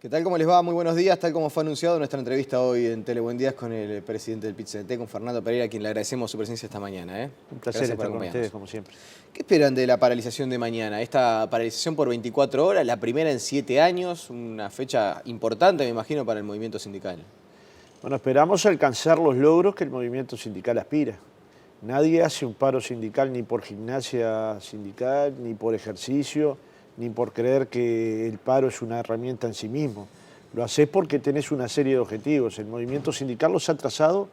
¿Qué tal? ¿Cómo les va? Muy buenos días. Tal como fue anunciado nuestra entrevista hoy en Telebuendías con el presidente del PIT-CNT, con Fernando Pereira, a quien le agradecemos su presencia esta mañana. Un placer estar con ustedes, como siempre. ¿Qué esperan de la paralización de mañana? Esta paralización por 24 horas, la primera en 7 años, una fecha importante, me imagino, para el movimiento sindical. Bueno, esperamos alcanzar los logros que el movimiento sindical aspira. Nadie hace un paro sindical ni por gimnasia sindical, ni por ejercicio, ni por creer que el paro es una herramienta en sí mismo. Lo haces porque tenés una serie de objetivos. El movimiento sindical los ha trazado,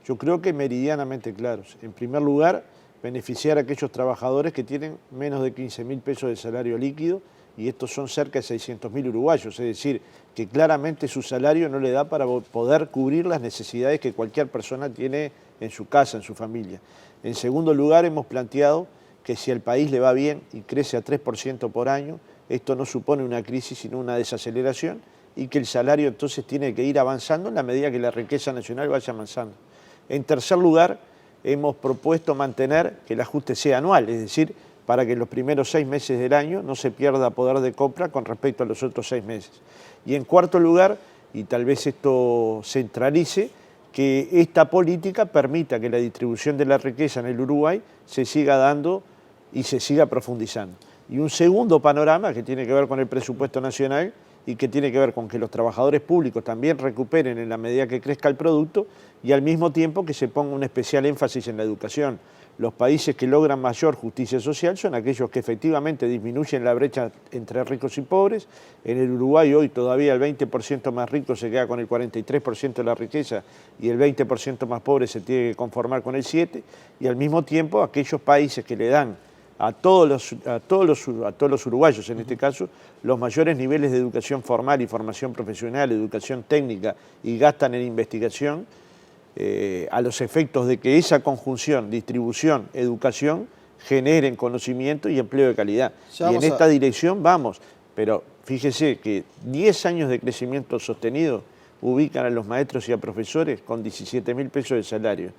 yo creo que meridianamente claros. En primer lugar, beneficiar a aquellos trabajadores que tienen menos de 15.000 pesos de salario líquido, y estos son cerca de 600.000 uruguayos, es decir, que claramente su salario no le da para poder cubrir las necesidades que cualquier persona tiene en su casa, en su familia. En segundo lugar, hemos planteado que si al país le va bien y crece a 3% por año, esto no supone una crisis sino una desaceleración, y que el salario entonces tiene que ir avanzando en la medida que la riqueza nacional vaya avanzando. En tercer lugar, hemos propuesto mantener que el ajuste sea anual, es decir, para que en los primeros 6 meses del año no se pierda poder de compra con respecto a los otros 6 meses. Y en cuarto lugar, y tal vez esto centralice, que esta política permita que la distribución de la riqueza en el Uruguay se siga dando y se siga profundizando. Y un segundo panorama que tiene que ver con el presupuesto nacional y que tiene que ver con que los trabajadores públicos también recuperen en la medida que crezca el producto, y al mismo tiempo que se ponga un especial énfasis en la educación. Los países que logran mayor justicia social son aquellos que efectivamente disminuyen la brecha entre ricos y pobres. En el Uruguay hoy todavía el 20% más rico se queda con el 43% de la riqueza y el 20% más pobre se tiene que conformar con el 7%, y al mismo tiempo aquellos países que le dan a todos los uruguayos, en este caso, los mayores niveles de educación formal y formación profesional, educación técnica, y gastan en investigación, a los efectos de que esa conjunción, distribución, educación, generen conocimiento y empleo de calidad. Y en esta dirección vamos, pero fíjese que 10 años de crecimiento sostenido ubican a los maestros y a profesores con 17.000 pesos de salario.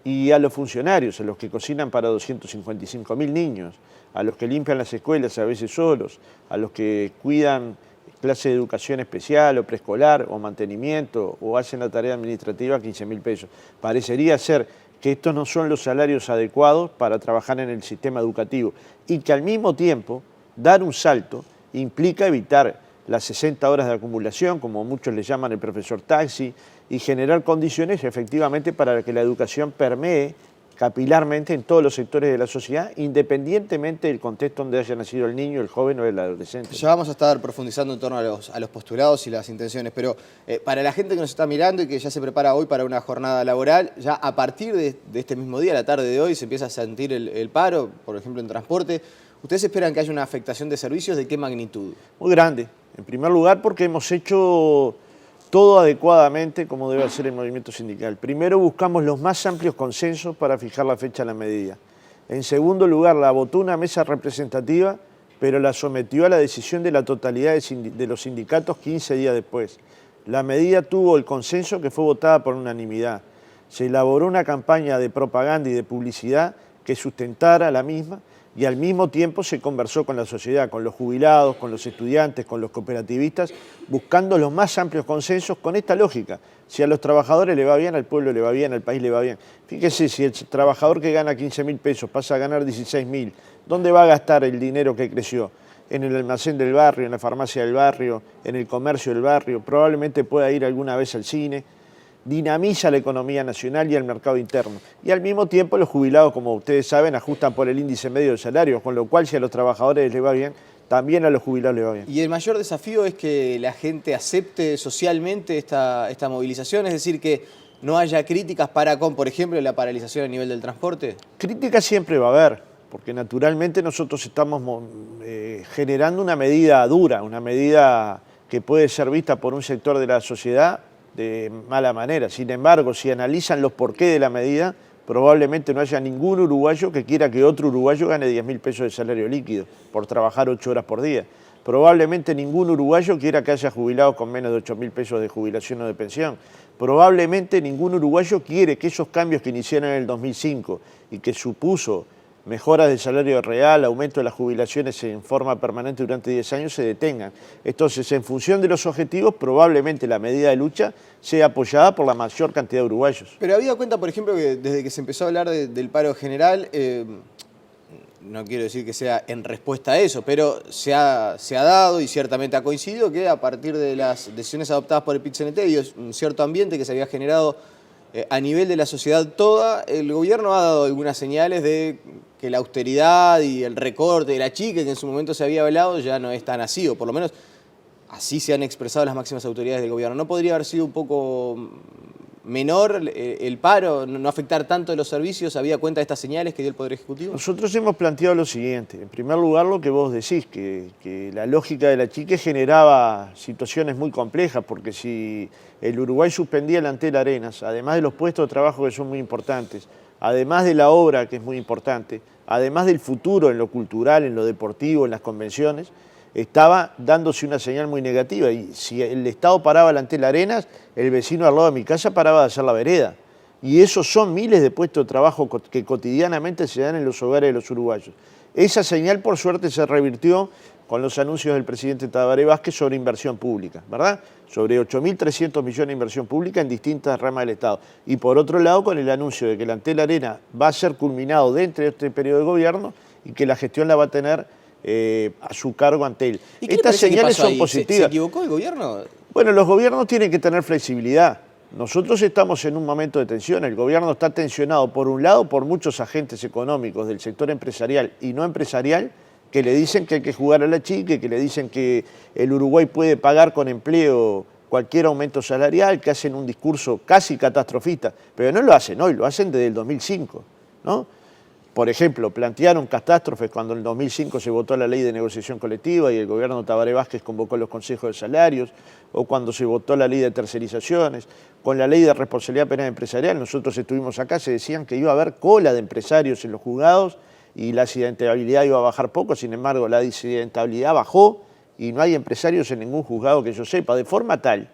Y a los funcionarios, a los que cocinan para 255.000 niños, a los que limpian las escuelas a veces solos, a los que cuidan clase de educación especial o preescolar o mantenimiento o hacen la tarea administrativa, 15.000 pesos. Parecería ser que estos no son los salarios adecuados para trabajar en el sistema educativo, y que al mismo tiempo dar un salto implica evitar las 60 horas de acumulación, como muchos le llaman el profesor taxi, y generar condiciones efectivamente para que la educación permee capilarmente en todos los sectores de la sociedad, independientemente del contexto donde haya nacido el niño, el joven o el adolescente. Ya vamos a estar profundizando en torno a los postulados y las intenciones, pero para la gente que nos está mirando y que ya se prepara hoy para una jornada laboral, ya a partir de este mismo día, la tarde de hoy, se empieza a sentir el paro, por ejemplo en transporte. ¿Ustedes esperan que haya una afectación de servicios? ¿De qué magnitud? Muy grande. En primer lugar, porque hemos hecho todo adecuadamente como debe hacer el movimiento sindical. Primero, buscamos los más amplios consensos para fijar la fecha de la medida. En segundo lugar, la votó una mesa representativa, pero la sometió a la decisión de la totalidad de los sindicatos 15 días después. La medida tuvo el consenso que fue votada por unanimidad. Se elaboró una campaña de propaganda y de publicidad que sustentara la misma, y al mismo tiempo se conversó con la sociedad, con los jubilados, con los estudiantes, con los cooperativistas, buscando los más amplios consensos con esta lógica. Si a los trabajadores le va bien, al pueblo le va bien, al país le va bien. Fíjese, si el trabajador que gana 15.000 pesos pasa a ganar 16.000, ¿dónde va a gastar el dinero que creció? En el almacén del barrio, en la farmacia del barrio, en el comercio del barrio, probablemente pueda ir alguna vez al cine. Dinamiza la economía nacional y el mercado interno. Y al mismo tiempo los jubilados, como ustedes saben, ajustan por el índice medio de salarios, con lo cual si a los trabajadores les va bien, también a los jubilados les va bien. Y el mayor desafío es que la gente acepte socialmente esta movilización, es decir, que no haya críticas para con, por ejemplo, la paralización a nivel del transporte. Críticas siempre va a haber, porque naturalmente nosotros estamos generando una medida dura, una medida que puede ser vista por un sector de la sociedad de mala manera. Sin embargo, si analizan los porqués de la medida, probablemente no haya ningún uruguayo que quiera que otro uruguayo gane 10.000 pesos de salario líquido por trabajar 8 horas por día. Probablemente ningún uruguayo quiera que haya jubilados con menos de 8.000 pesos de jubilación o de pensión. Probablemente ningún uruguayo quiere que esos cambios que iniciaron en el 2005 y que supuso mejoras del salario real, aumento de las jubilaciones en forma permanente durante 10 años se detengan. Entonces, en función de los objetivos, probablemente la medida de lucha sea apoyada por la mayor cantidad de uruguayos. Pero había cuenta, por ejemplo, que desde que se empezó a hablar del paro general, no quiero decir que sea en respuesta a eso, pero se ha dado y ciertamente ha coincidido que a partir de las decisiones adoptadas por el PIT-CNT y un cierto ambiente que se había generado a nivel de la sociedad toda, el gobierno ha dado algunas señales de que la austeridad y el recorte, el achique que en su momento se había hablado ya no es tan así, o por lo menos así se han expresado las máximas autoridades del gobierno. ¿No podría haber sido un poco menor el paro, no afectar tanto los servicios, habida cuenta de estas señales que dio el Poder Ejecutivo? Nosotros hemos planteado lo siguiente. En primer lugar, lo que vos decís, que la lógica del achique generaba situaciones muy complejas, porque si el Uruguay suspendía el Antel Arenas, además de los puestos de trabajo que son muy importantes, además de la obra que es muy importante, además del futuro en lo cultural, en lo deportivo, en las convenciones, estaba dándose una señal muy negativa. Y si el Estado paraba el Antel Arenas, el vecino al lado de mi casa paraba de hacer la vereda. Y esos son miles de puestos de trabajo que cotidianamente se dan en los hogares de los uruguayos. Esa señal, por suerte, se revirtió con los anuncios del presidente Tabaré Vázquez sobre inversión pública, ¿verdad? Sobre 8.300 millones de inversión pública en distintas ramas del Estado. Y por otro lado, con el anuncio de que el Antel Arena va a ser culminado dentro de este periodo de gobierno y que la gestión la va a tener a su cargo Antel. Estas señales son positivas. ¿Se equivocó el gobierno? Bueno, los gobiernos tienen que tener flexibilidad. Nosotros estamos en un momento de tensión. El gobierno está tensionado, por un lado, por muchos agentes económicos del sector empresarial y no empresarial que le dicen que hay que jugar a la chique, que le dicen que el Uruguay puede pagar con empleo cualquier aumento salarial, que hacen un discurso casi catastrofista. Pero no lo hacen hoy, lo hacen desde el 2005, ¿no? Por ejemplo, plantearon catástrofes cuando en el 2005 se votó la ley de negociación colectiva y el gobierno Tabaré Vázquez convocó los consejos de salarios, o cuando se votó la ley de tercerizaciones, con la ley de responsabilidad penal empresarial. Nosotros estuvimos acá, se decían que iba a haber cola de empresarios en los juzgados y la accidentabilidad iba a bajar poco. Sin embargo, la accidentabilidad bajó y no hay empresarios en ningún juzgado que yo sepa, de forma tal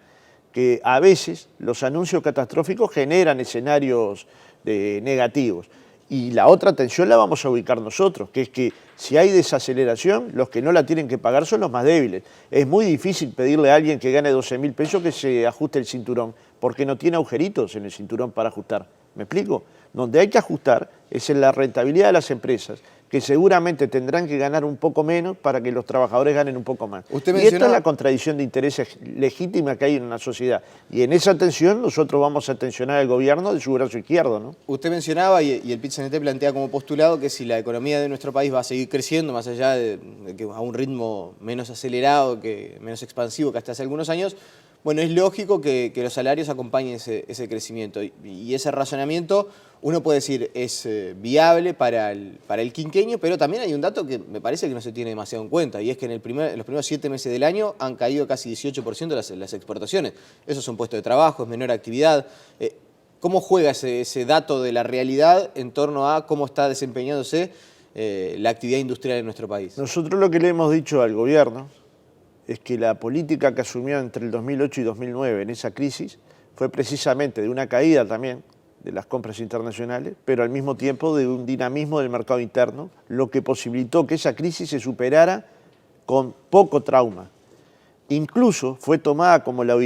que a veces los anuncios catastróficos generan escenarios negativos. Y la otra tensión la vamos a ubicar nosotros, que es que si hay desaceleración, los que no la tienen que pagar son los más débiles. Es muy difícil pedirle a alguien que gane 12.000 pesos que se ajuste el cinturón, porque no tiene agujeritos en el cinturón para ajustar. ¿Me explico? Donde hay que ajustar es en la rentabilidad de las empresas, que seguramente tendrán que ganar un poco menos para que los trabajadores ganen un poco más. Y esta es la contradicción de intereses legítima que hay en una sociedad. Y en esa tensión nosotros vamos a tensionar al gobierno de su brazo izquierdo, ¿no? Usted mencionaba, y el PIT-CNT plantea como postulado, que si la economía de nuestro país va a seguir creciendo, más allá de que a un ritmo menos acelerado, menos expansivo que hasta hace algunos años, bueno, es lógico que los salarios acompañen ese crecimiento. Y ese razonamiento, uno puede decir, es viable para el quinquenio, pero también hay un dato que me parece que no se tiene demasiado en cuenta, y es que en los primeros 7 meses del año han caído casi 18% las exportaciones. Esos son puestos de trabajo, es menor actividad. ¿Cómo juega ese dato de la realidad en torno a cómo está desempeñándose la actividad industrial en nuestro país? Nosotros lo que le hemos dicho al gobierno es que la política que asumió entre el 2008 y 2009 en esa crisis fue precisamente de una caída también de las compras internacionales, pero al mismo tiempo de un dinamismo del mercado interno, lo que posibilitó que esa crisis se superara con poco trauma. Incluso fue tomada como en la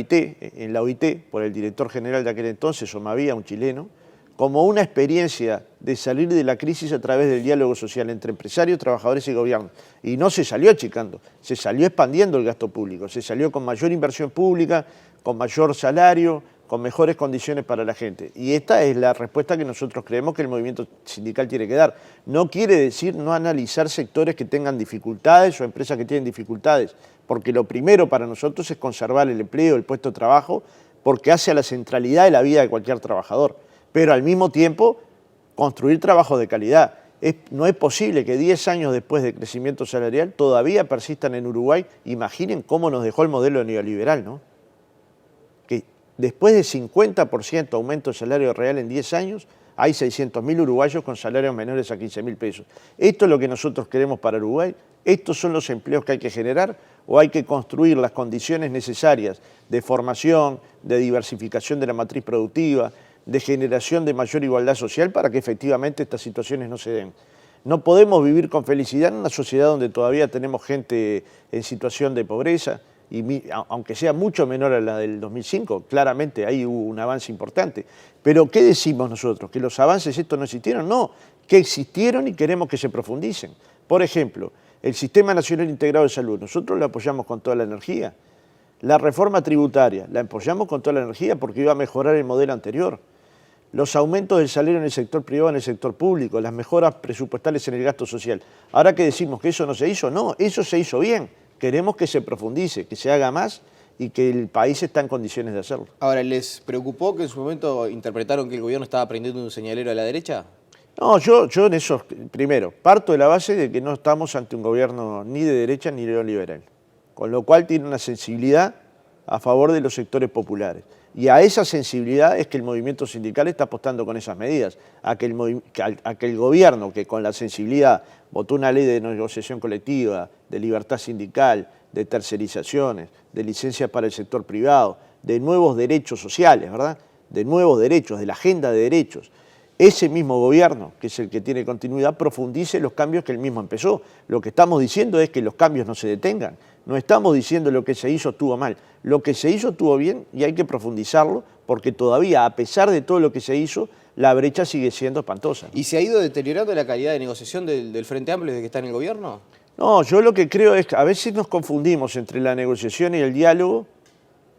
OIT, por el director general de aquel entonces, Omavía, un chileno, como una experiencia de salir de la crisis a través del diálogo social entre empresarios, trabajadores y gobierno. Y no se salió achicando, se salió expandiendo el gasto público, se salió con mayor inversión pública, con mayor salario, con mejores condiciones para la gente. Y esta es la respuesta que nosotros creemos que el movimiento sindical tiene que dar. No quiere decir no analizar sectores que tengan dificultades o empresas que tienen dificultades, porque lo primero para nosotros es conservar el empleo, el puesto de trabajo, porque hace a la centralidad de la vida de cualquier trabajador. Pero al mismo tiempo, construir trabajo de calidad. No es posible que 10 años después del crecimiento salarial todavía persistan en Uruguay. Imaginen cómo nos dejó el modelo neoliberal, ¿no? Que después de 50% aumento del salario real en 10 años, hay 600.000 uruguayos con salarios menores a 15.000 pesos. ¿Esto es lo que nosotros queremos para Uruguay? ¿Estos son los empleos que hay que generar? ¿O hay que construir las condiciones necesarias de formación, de diversificación de la matriz productiva, de generación de mayor igualdad social para que efectivamente estas situaciones no se den? No podemos vivir con felicidad en una sociedad donde todavía tenemos gente en situación de pobreza, y aunque sea mucho menor a la del 2005, claramente ahí hubo un avance importante. Pero ¿qué decimos nosotros? ¿Que los avances estos no existieron? No, que existieron y queremos que se profundicen. Por ejemplo, el Sistema Nacional Integrado de Salud, nosotros lo apoyamos con toda la energía. La reforma tributaria, la apoyamos con toda la energía porque iba a mejorar el modelo anterior. Los aumentos del salario en el sector privado, en el sector público, las mejoras presupuestales en el gasto social. Ahora que decimos que eso no se hizo, no, eso se hizo bien. Queremos que se profundice, que se haga más y que el país está en condiciones de hacerlo. Ahora, ¿les preocupó que en su momento interpretaron que el gobierno estaba prendiendo un señalero a la derecha? No, yo en eso, primero, parto de la base de que no estamos ante un gobierno ni de derecha ni neoliberal, con lo cual tiene una sensibilidad a favor de los sectores populares. Y a esa sensibilidad es que el movimiento sindical está apostando con esas medidas, a que el gobierno, que con la sensibilidad votó una ley de negociación colectiva, de libertad sindical, de tercerizaciones, de licencias para el sector privado, de nuevos derechos sociales, ¿verdad? De nuevos derechos, de la agenda de derechos. Ese mismo gobierno, que es el que tiene continuidad, profundice los cambios que él mismo empezó. Lo que estamos diciendo es que los cambios no se detengan. No estamos diciendo lo que se hizo estuvo mal. Lo que se hizo estuvo bien y hay que profundizarlo porque todavía, a pesar de todo lo que se hizo, la brecha sigue siendo espantosa. ¿Y se ha ido deteriorando la calidad de negociación del Frente Amplio desde que está en el gobierno? No, yo lo que creo es que a veces nos confundimos entre la negociación y el diálogo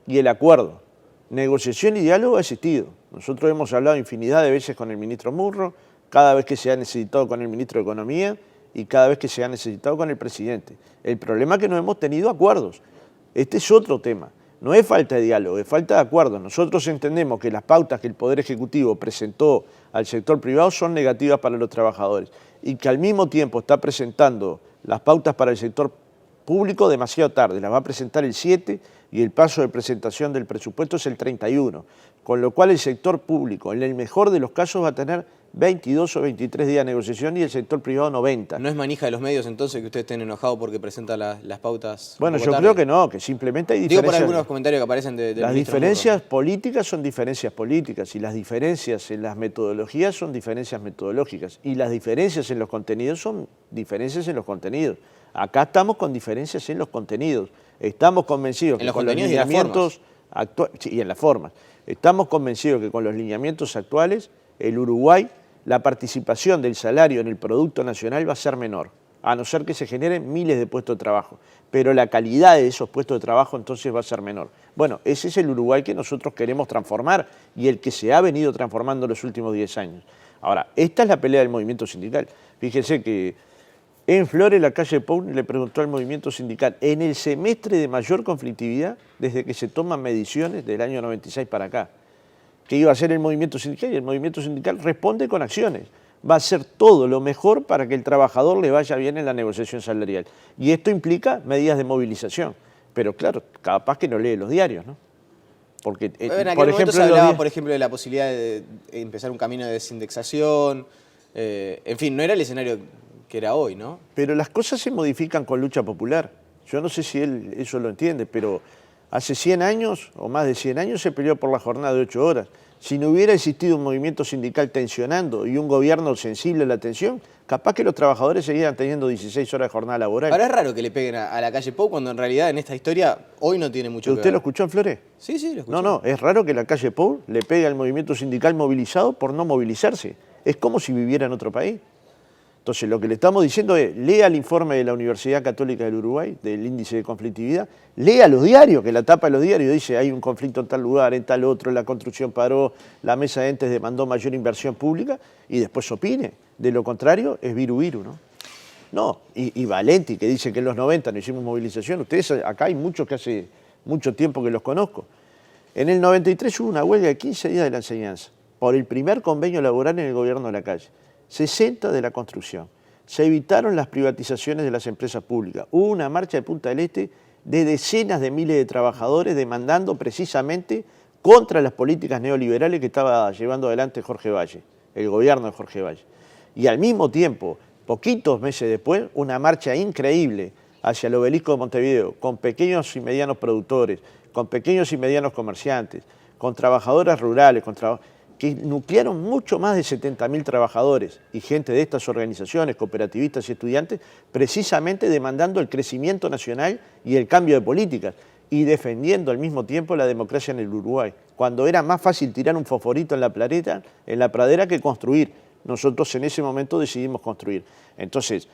y el acuerdo. Negociación y diálogo ha existido. Nosotros hemos hablado infinidad de veces con el ministro Murro, cada vez que se ha necesitado con el ministro de Economía y cada vez que se ha necesitado con el presidente. El problema es que no hemos tenido acuerdos. Este es otro tema. No es falta de diálogo, es falta de acuerdos. Nosotros entendemos que las pautas que el Poder Ejecutivo presentó al sector privado son negativas para los trabajadores y que al mismo tiempo está presentando las pautas para el sector público demasiado tarde. Las va a presentar el 7 y el plazo de presentación del presupuesto es el 31. Con lo cual el sector público, en el mejor de los casos, va a tener 22 o 23 días de negociación y el sector privado 90. ¿No es manija de los medios entonces que ustedes estén enojados porque presentan las pautas? Bueno, yo creo que no, que simplemente hay Digo diferencias. por algunos comentarios que aparecen del Las ministro diferencias Murro. políticas son diferencias políticas y las diferencias en las metodologías son diferencias metodológicas y las diferencias en los contenidos son diferencias en los contenidos. Acá estamos con diferencias en los contenidos. Estamos convencidos que con los lineamientos actuales y en las formas. Estamos convencidos que con los lineamientos actuales el Uruguay, la participación del salario en el Producto Nacional va a ser menor, a no ser que se generen miles de puestos de trabajo. Pero la calidad de esos puestos de trabajo entonces va a ser menor. Bueno, ese es el Uruguay que nosotros queremos transformar y el que se ha venido transformando en los últimos 10 años. Ahora, esta es la pelea del movimiento sindical. Fíjense que en Flores, la calle Pou le preguntó al movimiento sindical, en el semestre de mayor conflictividad, desde que se toman mediciones del año 96 para acá, que iba a ser el movimiento sindical, y el movimiento sindical responde con acciones. Va a hacer todo lo mejor para que el trabajador le vaya bien en la negociación salarial. Y esto implica medidas de movilización. Pero claro, capaz que no lee los diarios, ¿no? Porque, en aquel momento se hablaba, por ejemplo, de la posibilidad de empezar un camino de desindexación. En fin, no era el escenario que era hoy, ¿no? Pero las cosas se modifican con lucha popular. Yo no sé si él eso lo entiende, pero hace 100 años o más de 100 años se peleó por la jornada de 8 horas. Si no hubiera existido un movimiento sindical tensionando y un gobierno sensible a la tensión, capaz que los trabajadores seguirían teniendo 16 horas de jornada laboral. Ahora es raro que le peguen a la calle Pou cuando en realidad en esta historia hoy no tiene mucho que ver. ¿Usted lo escuchó en Flores? Sí, sí, lo escuché. No, es raro que la calle Pou le pegue al movimiento sindical movilizado por no movilizarse. Es como si viviera en otro país. Entonces, lo que le estamos diciendo es, lea el informe de la Universidad Católica del Uruguay, del índice de conflictividad, lea los diarios, que la tapa de los diarios dice hay un conflicto en tal lugar, en tal otro, la construcción paró, la mesa de entes demandó mayor inversión pública, y después opine. De lo contrario, es viru, ¿no? No, y Valenti, que dice que en los 90 no hicimos movilización, ustedes acá hay muchos que hace mucho tiempo que los conozco. En el 93 hubo una huelga de 15 días de la enseñanza, por el primer convenio laboral en el gobierno de la calle. 60 de la construcción. Se evitaron las privatizaciones de las empresas públicas. Hubo una marcha de Punta del Este de decenas de miles de trabajadores demandando precisamente contra las políticas neoliberales que estaba llevando adelante Jorge Valle, el gobierno de Jorge Valle. Y al mismo tiempo, poquitos meses después, una marcha increíble hacia el Obelisco de Montevideo, con pequeños y medianos productores, con pequeños y medianos comerciantes, con trabajadoras rurales, que nuclearon mucho más de 70.000 trabajadores y gente de estas organizaciones, cooperativistas y estudiantes, precisamente demandando el crecimiento nacional y el cambio de políticas y defendiendo al mismo tiempo la democracia en el Uruguay, cuando era más fácil tirar un fosforito en la pradera que construir. Nosotros en ese momento decidimos construir. Entonces,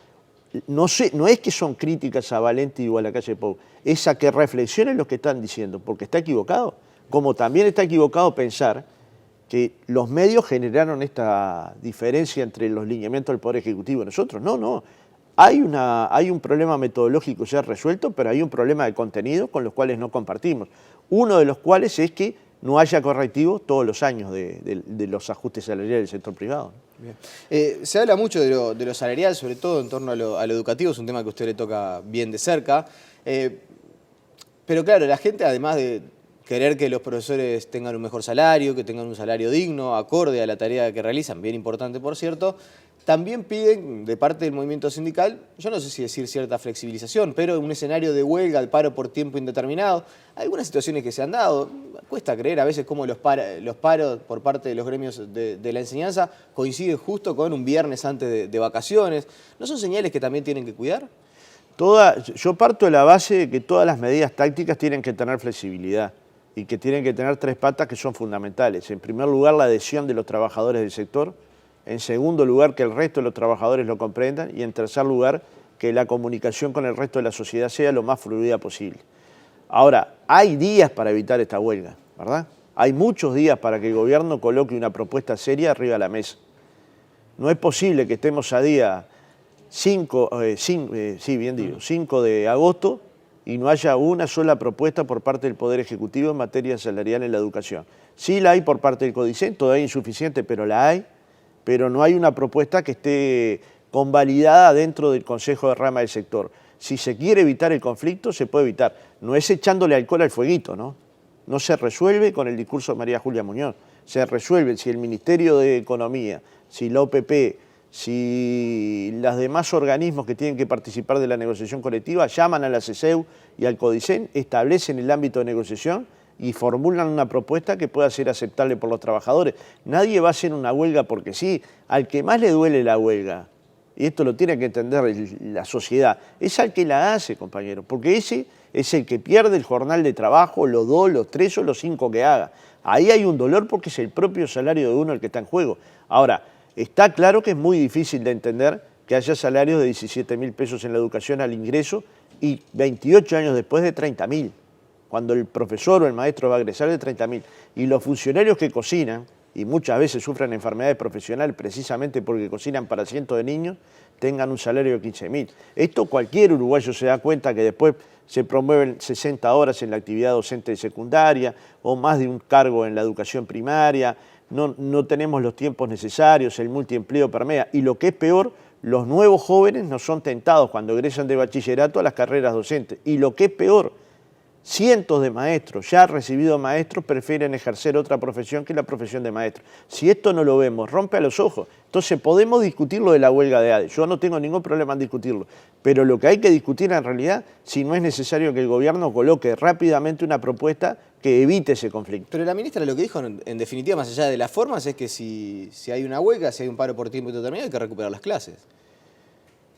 no es que son críticas a Valenti o a la calle Pou, es a que reflexionen lo que están diciendo, porque está equivocado. Como también está equivocado pensar que los medios generaron esta diferencia entre los lineamientos del Poder Ejecutivo y nosotros. No. Hay un problema metodológico ya resuelto, pero hay un problema de contenido con los cuales no compartimos. Uno de los cuales es que no haya correctivos todos los años de los ajustes salariales del sector privado. Bien. Se habla mucho de lo salarial, sobre todo en torno a lo educativo, es un tema que a usted le toca bien de cerca. Pero claro, la gente, además de querer que los profesores tengan un mejor salario, que tengan un salario digno, acorde a la tarea que realizan, bien importante por cierto, también piden de parte del movimiento sindical, yo no sé si decir cierta flexibilización, pero un escenario de huelga, al paro por tiempo indeterminado. Algunas situaciones que se han dado, cuesta creer a veces cómo los paros por parte de los gremios de la enseñanza coinciden justo con un viernes antes de vacaciones. ¿No son señales que también tienen que cuidar? Yo parto de la base de que todas las medidas tácticas tienen que tener flexibilidad y que tienen que tener tres patas que son fundamentales. En primer lugar, la adhesión de los trabajadores del sector. En segundo lugar, que el resto de los trabajadores lo comprendan. Y en tercer lugar, que la comunicación con el resto de la sociedad sea lo más fluida posible. Ahora, hay días para evitar esta huelga, ¿verdad? Hay muchos días para que el gobierno coloque una propuesta seria arriba de la mesa. No es posible que estemos a día 5 de agosto y no haya una sola propuesta por parte del Poder Ejecutivo en materia salarial en la educación. Sí la hay por parte del CODICEN, todavía insuficiente, pero la hay, pero no hay una propuesta que esté convalidada dentro del Consejo de Rama del sector. Si se quiere evitar el conflicto, se puede evitar. No es echándole alcohol al fueguito, ¿no? No se resuelve con el discurso de María Julia Muñoz. Se resuelve si el Ministerio de Economía, si la OPP, si los demás organismos que tienen que participar de la negociación colectiva llaman a la CESEU y al CODICEN, establecen el ámbito de negociación y formulan una propuesta que pueda ser aceptable por los trabajadores. Nadie va a hacer una huelga porque sí. Al que más le duele la huelga, y esto lo tiene que entender la sociedad, es al que la hace, compañero, porque ese es el que pierde el jornal de trabajo, los 2, los 3 o los 5 que haga. Ahí hay un dolor porque es el propio salario de uno el que está en juego. Ahora, está claro que es muy difícil de entender que haya salarios de 17.000 pesos en la educación al ingreso y 28 años después de 30.000, cuando el profesor o el maestro va a egresar de 30.000. Y los funcionarios que cocinan, y muchas veces sufren enfermedades profesionales precisamente porque cocinan para cientos de niños, tengan un salario de 15.000. Esto cualquier uruguayo se da cuenta que después se promueven 60 horas en la actividad docente de secundaria o más de un cargo en la educación primaria. No tenemos los tiempos necesarios, el multiempleo permea. Y lo que es peor, los nuevos jóvenes no son tentados cuando egresan de bachillerato a las carreras docentes. Y lo que es peor, cientos de maestros, ya recibidos maestros, prefieren ejercer otra profesión que la profesión de maestro. Si esto no lo vemos, rompe a los ojos. Entonces podemos discutir lo de la huelga de ADE. Yo no tengo ningún problema en discutirlo. Pero lo que hay que discutir en realidad, si no es necesario que el gobierno coloque rápidamente una propuesta que evite ese conflicto. Pero la ministra lo que dijo, en definitiva, más allá de las formas, es que si hay una huelga, si hay un paro por tiempo indeterminado, hay que recuperar las clases.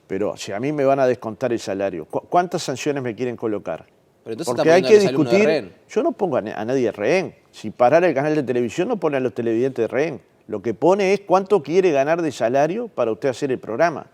Pero si a mí me van a descontar el salario, ¿cuántas sanciones me quieren colocar? Pero entonces porque hay que discutir. Yo no pongo a nadie de rehén. Si parara el canal de televisión, no pone a los televidentes de rehén. Lo que pone es cuánto quiere ganar de salario para usted hacer el programa.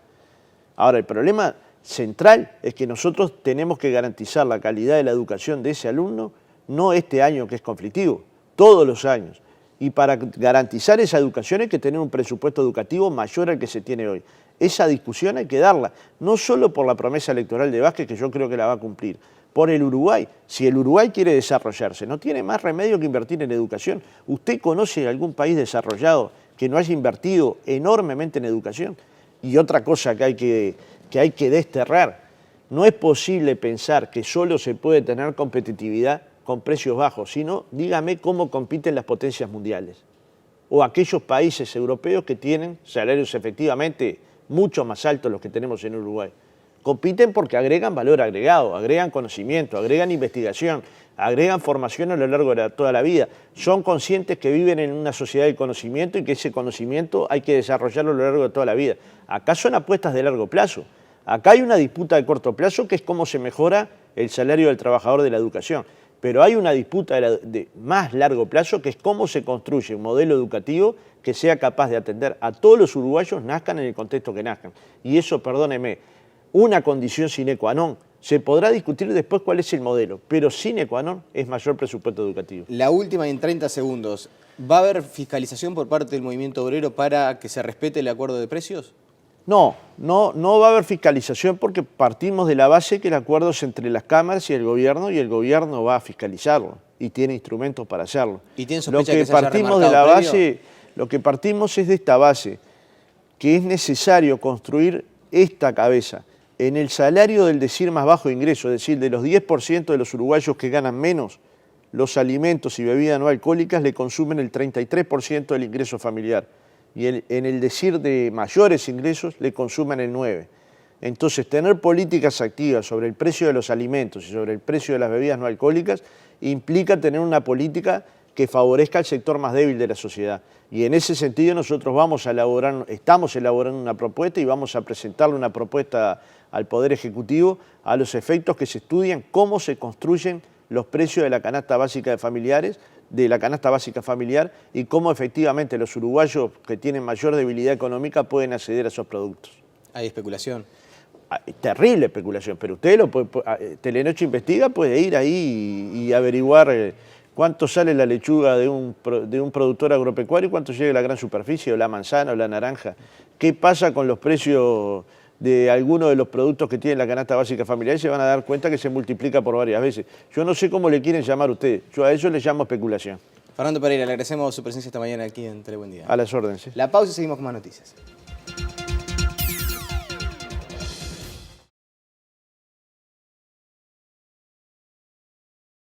Ahora, el problema central es que nosotros tenemos que garantizar la calidad de la educación de ese alumno, no este año que es conflictivo, todos los años. Y para garantizar esa educación hay que tener un presupuesto educativo mayor al que se tiene hoy. Esa discusión hay que darla, no solo por la promesa electoral de Vázquez, que yo creo que la va a cumplir, por el Uruguay. Si el Uruguay quiere desarrollarse, no tiene más remedio que invertir en educación. ¿Usted conoce algún país desarrollado que no haya invertido enormemente en educación? Y otra cosa que hay que desterrar, no es posible pensar que solo se puede tener competitividad con precios bajos, sino dígame cómo compiten las potencias mundiales o aquellos países europeos que tienen salarios efectivamente mucho más altos los que tenemos en Uruguay. Compiten porque agregan valor agregado, agregan conocimiento, agregan investigación, agregan formación a lo largo de toda la vida. Son conscientes que viven en una sociedad del conocimiento y que ese conocimiento hay que desarrollarlo a lo largo de toda la vida. Acá son apuestas de largo plazo. Acá hay una disputa de corto plazo que es cómo se mejora el salario del trabajador de la educación. Pero hay una disputa de más largo plazo que es cómo se construye un modelo educativo que sea capaz de atender a todos los uruguayos, nazcan en el contexto que nazcan. Y eso, perdóneme, una condición sine qua non. Se podrá discutir después cuál es el modelo, pero sine qua non es mayor presupuesto educativo. La última en 30 segundos. ¿Va a haber fiscalización por parte del movimiento obrero para que se respete el acuerdo de precios? No va a haber fiscalización porque partimos de la base que el acuerdo es entre las cámaras y el gobierno va a fiscalizarlo y tiene instrumentos para hacerlo. ¿Y tiene sospecha que se haya remarcado lo que partimos es de esta base, que es necesario construir esta cabeza. En el salario del decir más bajo ingreso, es decir, de los 10% de los uruguayos que ganan menos, los alimentos y bebidas no alcohólicas le consumen el 33% del ingreso familiar. Y en el decir de mayores ingresos le consumen el 9%. Entonces, tener políticas activas sobre el precio de los alimentos y sobre el precio de las bebidas no alcohólicas implica tener una política que favorezca al sector más débil de la sociedad. Y en ese sentido nosotros estamos elaborando una propuesta y vamos a presentarle una propuesta al Poder Ejecutivo a los efectos que se estudian cómo se construyen los precios de la canasta básica familiar y cómo efectivamente los uruguayos que tienen mayor debilidad económica pueden acceder a esos productos. ¿Hay especulación? Terrible especulación, pero usted, Telenoche Investiga, puede ir ahí y averiguar cuánto sale la lechuga de un productor agropecuario y cuánto llega a la gran superficie, o la manzana, o la naranja. ¿Qué pasa con los precios de algunos de los productos que tiene la canasta básica familiar? Y se van a dar cuenta que se multiplica por varias veces. Yo no sé cómo le quieren llamar ustedes, yo a eso le llamo especulación. Fernando Pereira, le agradecemos su presencia esta mañana aquí en Tele Buen Día. A las órdenes. La pausa y seguimos con más noticias.